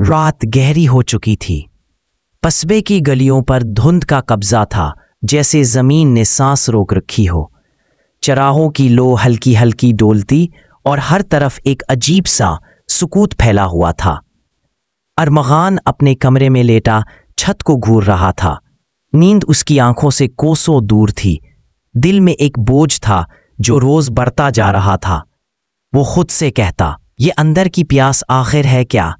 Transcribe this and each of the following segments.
रात गहरी हो चुकी थी। कस्बे की गलियों पर धुंध का कब्जा था, जैसे जमीन ने सांस रोक रखी हो। चराहों की लो हल्की हल्की डोलती और हर तरफ एक अजीब सा सुकूत फैला हुआ था। अरमगान अपने कमरे में लेटा छत को घूर रहा था। नींद उसकी आंखों से कोसों दूर थी। दिल में एक बोझ था जो रोज बढ़ता जा रहा था। वो खुद से कहता, ये अंदर की प्यास आखिर है क्या?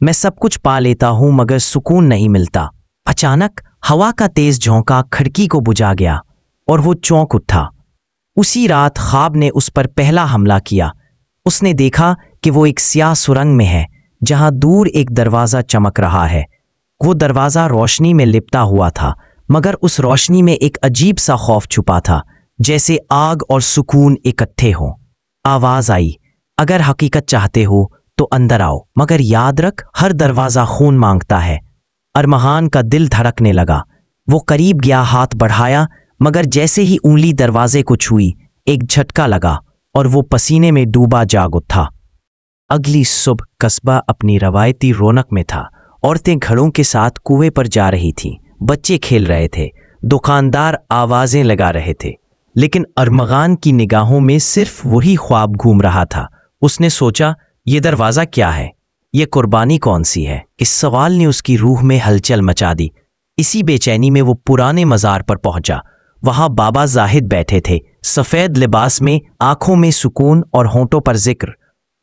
मैं सब कुछ पा लेता हूं मगर सुकून नहीं मिलता। अचानक हवा का तेज झोंका खिड़की को बुझा गया और वो चौंक उठा। उसी रात ख्वाब ने उस पर पहला हमला किया। उसने देखा कि वो एक स्याह सुरंग में है, जहां दूर एक दरवाजा चमक रहा है। वो दरवाजा रोशनी में लिपटा हुआ था, मगर उस रोशनी में एक अजीब सा खौफ छुपा था, जैसे आग और सुकून इकट्ठे हों। आवाज आई, अगर हकीकत चाहते हो तो अंदर आओ, मगर याद रख हर दरवाजा खून मांगता है। अरमगान का दिल धड़कने लगा। वो करीब गया, हाथ बढ़ाया, मगर जैसे ही उंगली दरवाजे को छुई एक झटका लगा और वो पसीने में डूबा जाग उठा। अगली सुबह कस्बा अपनी रवायती रौनक में था। औरतें घड़ों के साथ कुएं पर जा रही थीं, बच्चे खेल रहे थे, दुकानदार आवाजें लगा रहे थे, लेकिन अरमगान की निगाहों में सिर्फ वही ख्वाब घूम रहा था। उसने सोचा, ये दरवाज़ा क्या है? ये कुर्बानी कौन सी है? इस सवाल ने उसकी रूह में हलचल मचा दी। इसी बेचैनी में वो पुराने मज़ार पर पहुंचा। वहां बाबा जाहिद बैठे थे, सफ़ेद लिबास में, आंखों में सुकून और होंठों पर जिक्र।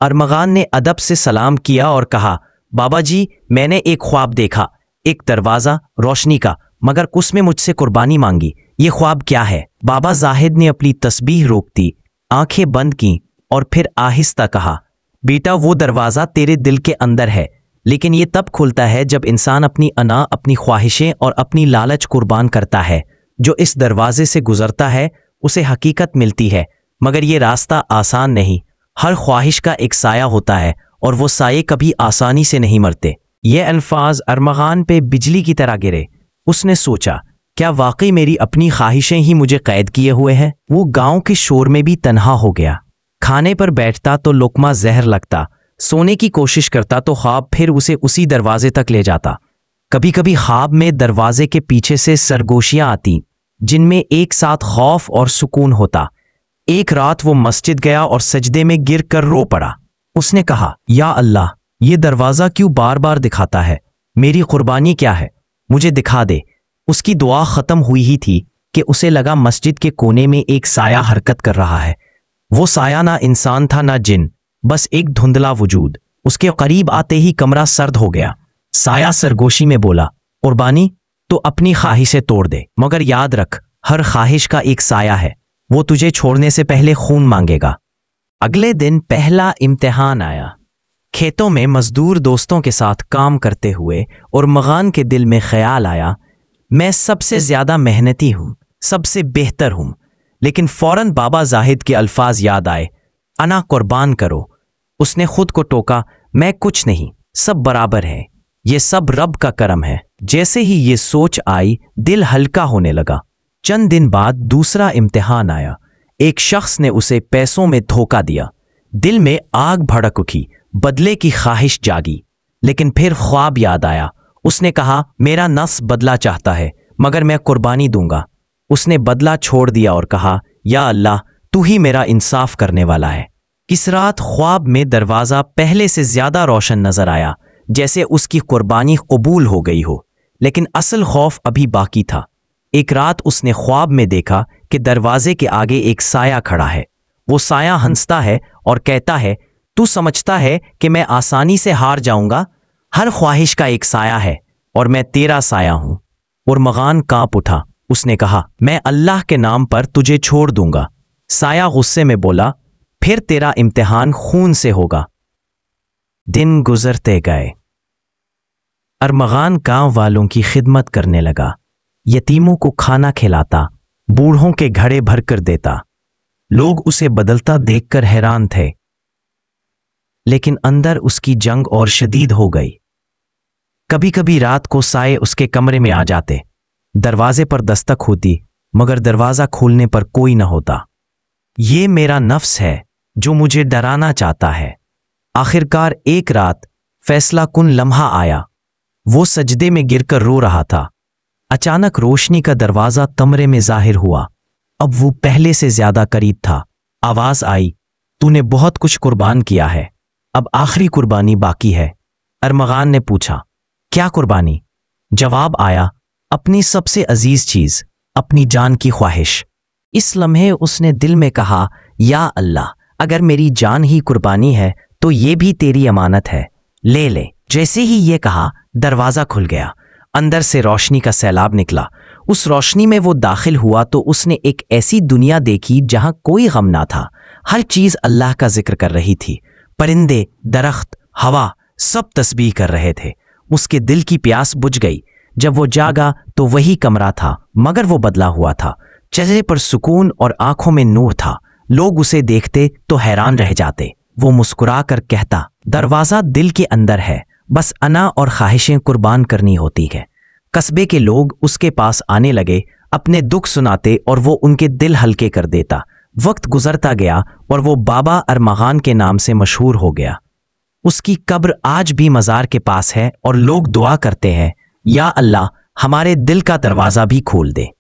अरमगान ने अदब से सलाम किया और कहा, बाबा जी, मैंने एक ख्वाब देखा, एक दरवाज़ा रोशनी का, मगर उसमें मुझसे कुर्बानी मांगी। ये ख्वाब क्या है? बाबा जाहिद ने अपनी तस्बीह रोक दी, आंखें बंद की और फिर आहिस्ता कहा, बेटा, वो दरवाज़ा तेरे दिल के अंदर है, लेकिन ये तब खुलता है जब इंसान अपनी अना, अपनी ख्वाहिशें और अपनी लालच कुर्बान करता है। जो इस दरवाजे से गुजरता है उसे हकीकत मिलती है, मगर ये रास्ता आसान नहीं। हर ख्वाहिश का एक साया होता है और वो साये कभी आसानी से नहीं मरते। ये अल्फाज अरमगान पे बिजली की तरह गिरे। उसने सोचा, क्या वाकई मेरी अपनी ख्वाहिशें ही मुझे कैद किए हुए हैं? वो गांव के शोर में भी तन्हा हो गया। खाने पर बैठता तो लुकमा जहर लगता, सोने की कोशिश करता तो ख्वाब फिर उसे उसी दरवाजे तक ले जाता। कभी कभी ख्वाब में दरवाजे के पीछे से सरगोशियां आती, जिनमें एक साथ खौफ और सुकून होता। एक रात वो मस्जिद गया और सजदे में गिर कर रो पड़ा। उसने कहा, या अल्लाह, ये दरवाज़ा क्यों बार बार दिखाता है? मेरी कुर्बानी क्या है? मुझे दिखा दे। उसकी दुआ ख़त्म हुई ही थी कि उसे लगा मस्जिद के कोने में एक साया हरकत कर रहा है। वो साया ना इंसान था ना जिन, बस एक धुंधला वजूद। उसके करीब आते ही कमरा सर्द हो गया। साया सरगोशी में बोला, कुर्बानी तो अपनी ख्वाहिशें तोड़ दे, मगर याद रख हर ख्वाहिश का एक साया है, वो तुझे छोड़ने से पहले खून मांगेगा। अगले दिन पहला इम्तिहान आया। खेतों में मजदूर दोस्तों के साथ काम करते हुए अरमगान के दिल में ख्याल आया, मैं सबसे ज्यादा मेहनती हूँ, सबसे बेहतर हूँ। लेकिन फौरन बाबा जाहिद के अल्फाज याद आए, अना कुर्बान करो। उसने खुद को टोका, मैं कुछ नहीं, सब बराबर है, ये सब रब का करम है। जैसे ही ये सोच आई, दिल हल्का होने लगा। चंद दिन बाद दूसरा इम्तिहान आया। एक शख्स ने उसे पैसों में धोखा दिया। दिल में आग भड़क उठी, बदले की ख्वाहिश जागी। लेकिन फिर ख्वाब याद आया। उसने कहा, मेरा नफ्स बदला चाहता है, मगर मैं कुर्बानी दूंगा। उसने बदला छोड़ दिया और कहा, या अल्लाह, तू ही मेरा इंसाफ करने वाला है। इस रात ख्वाब में दरवाज़ा पहले से ज्यादा रोशन नजर आया, जैसे उसकी कुर्बानी कबूल हो गई हो। लेकिन असल खौफ अभी बाकी था। एक रात उसने ख्वाब में देखा कि दरवाजे के आगे एक साया खड़ा है। वो साया हंसता है और कहता है, तू समझता है कि मैं आसानी से हार जाऊंगा? हर ख्वाहिश का एक साया है और मैं तेरा साया हूं। अरमगान कांप उठा। उसने कहा, मैं अल्लाह के नाम पर तुझे छोड़ दूंगा। साया गुस्से में बोला, फिर तेरा इम्तिहान खून से होगा। दिन गुजरते गए। अरमगान गांव वालों की खिदमत करने लगा। यतीमों को खाना खिलाता, बूढ़ों के घड़े भर कर देता। लोग उसे बदलता देखकर हैरान थे, लेकिन अंदर उसकी जंग और शदीद हो गई। कभी कभी रात को साए उसके कमरे में आ जाते। दरवाजे पर दस्तक होती, मगर दरवाजा खोलने पर कोई न होता। ये मेरा नफ्स है जो मुझे डराना चाहता है। आखिरकार एक रात फैसला कुन लम्हा आया। वो सजदे में गिरकर रो रहा था। अचानक रोशनी का दरवाजा कमरे में जाहिर हुआ। अब वो पहले से ज्यादा करीब था। आवाज आई, तूने बहुत कुछ कुर्बान किया है, अब आखिरी कुर्बानी बाकी है। अरमगान ने पूछा, क्या कुर्बानी? जवाब आया, अपनी सबसे अजीज चीज, अपनी जान की ख्वाहिश। इस लम्हे उसने दिल में कहा, या अल्लाह, अगर मेरी जान ही कुर्बानी है तो ये भी तेरी अमानत है, ले ले। जैसे ही ये कहा, दरवाजा खुल गया। अंदर से रोशनी का सैलाब निकला। उस रोशनी में वो दाखिल हुआ तो उसने एक ऐसी दुनिया देखी जहां कोई गम ना था। हर चीज अल्लाह का जिक्र कर रही थी। परिंदे, दरख्त, हवा सब तस्बीह कर रहे थे। उसके दिल की प्यास बुझ गई। जब वो जागा तो वही कमरा था, मगर वो बदला हुआ था। चेहरे पर सुकून और आंखों में नूर था। लोग उसे देखते तो हैरान रह जाते। वो मुस्कुरा कर कहता, दरवाजा दिल के अंदर है, बस अना और ख्वाहिशें कुर्बान करनी होती है। कस्बे के लोग उसके पास आने लगे, अपने दुख सुनाते और वो उनके दिल हल्के कर देता। वक्त गुजरता गया और वो बाबा अरमगान के नाम से मशहूर हो गया। उसकी कब्र आज भी मज़ार के पास है और लोग दुआ करते हैं, या अल्लाह, हमारे दिल का दरवाज़ा भी खोल दे।